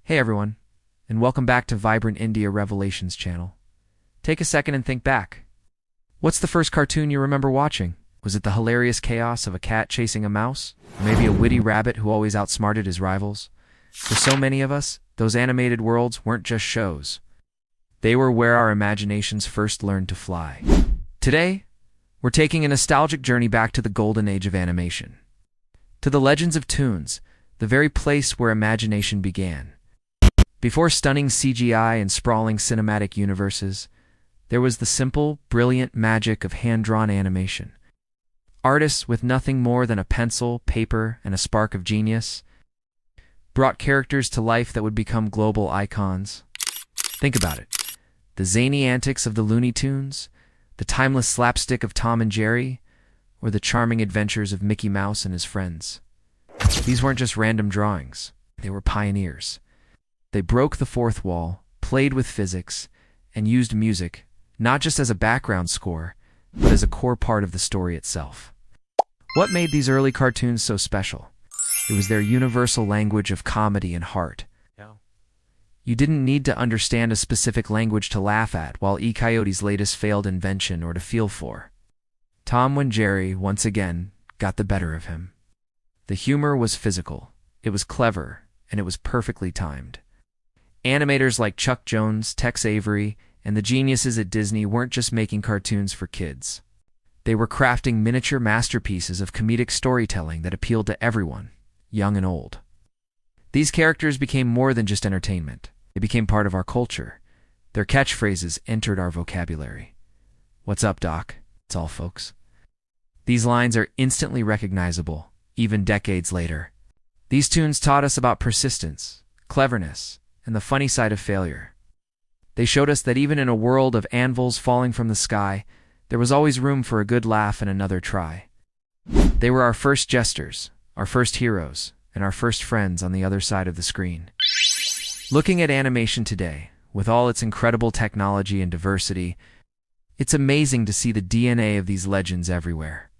Hey everyone, and welcome back to Vibrant India Revelations channel. Take a second and think back. What's the first cartoon you remember watching? Was it the hilarious chaos of a cat chasing a mouse? Or maybe a witty rabbit who always outsmarted his rivals? For so many of us, those animated worlds weren't just shows. They were where our imaginations first learned to fly. Today, we're taking a nostalgic journey back to the golden age of animation. To the Legends of Toons, the very place where imagination began. Before stunning CGI and sprawling cinematic universes, there was the simple, brilliant magic of hand-drawn animation. Artists with nothing more than a pencil, paper, and a spark of genius brought characters to life that would become global icons. Think about it. The zany antics of the Looney Tunes, the timeless slapstick of Tom and Jerry, or the charming adventures of Mickey Mouse and his friends. These weren't just random drawings. They were pioneers. They broke the fourth wall, played with physics, and used music, not just as a background score, but as a core part of the story itself. What made these early cartoons so special? It was their universal language of comedy and heart. You didn't need to understand a specific language to laugh at, while E. Coyote's latest failed invention or to feel for. Tom and Jerry, once again, got the better of him. The humor was physical, it was clever, and it was perfectly timed. Animators like Chuck Jones, Tex Avery, and the geniuses at Disney weren't just making cartoons for kids. They were crafting miniature masterpieces of comedic storytelling that appealed to everyone, young and old. These characters became more than just entertainment. They became part of our culture. Their catchphrases entered our vocabulary. "What's up, Doc? It's all, folks." These lines are instantly recognizable, even decades later. These tunes taught us about persistence, cleverness, and the funny side of failure. They showed us that even in a world of anvils falling from the sky, there was always room for a good laugh and another try. They were our first jesters, our first heroes, and our first friends on the other side of the screen. Looking at animation today, with all its incredible technology and diversity, it's amazing to see the DNA of these legends everywhere.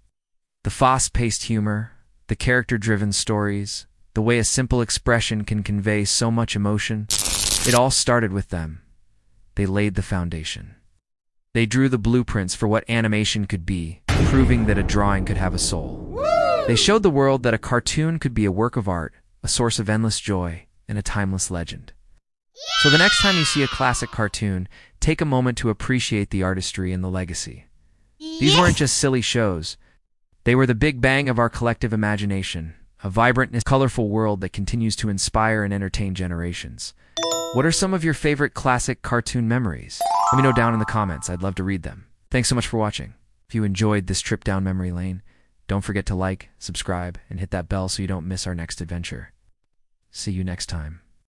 The fast-paced humor, the character-driven stories, the way a simple expression can convey so much emotion, it all started with them. They laid the foundation. They drew the blueprints for what animation could be, proving that a drawing could have a soul. They showed the world that a cartoon could be a work of art, a source of endless joy, and a timeless legend. So the next time you see a classic cartoon, take a moment to appreciate the artistry and the legacy. These weren't just silly shows. They were the big bang of our collective imagination, a vibrant and colorful world that continues to inspire and entertain generations. What are some of your favorite classic cartoon memories? Let me know down in the comments. I'd love to read them. Thanks so much for watching. If you enjoyed this trip down memory lane, don't forget to like, subscribe, and hit that bell so you don't miss our next adventure. See you next time.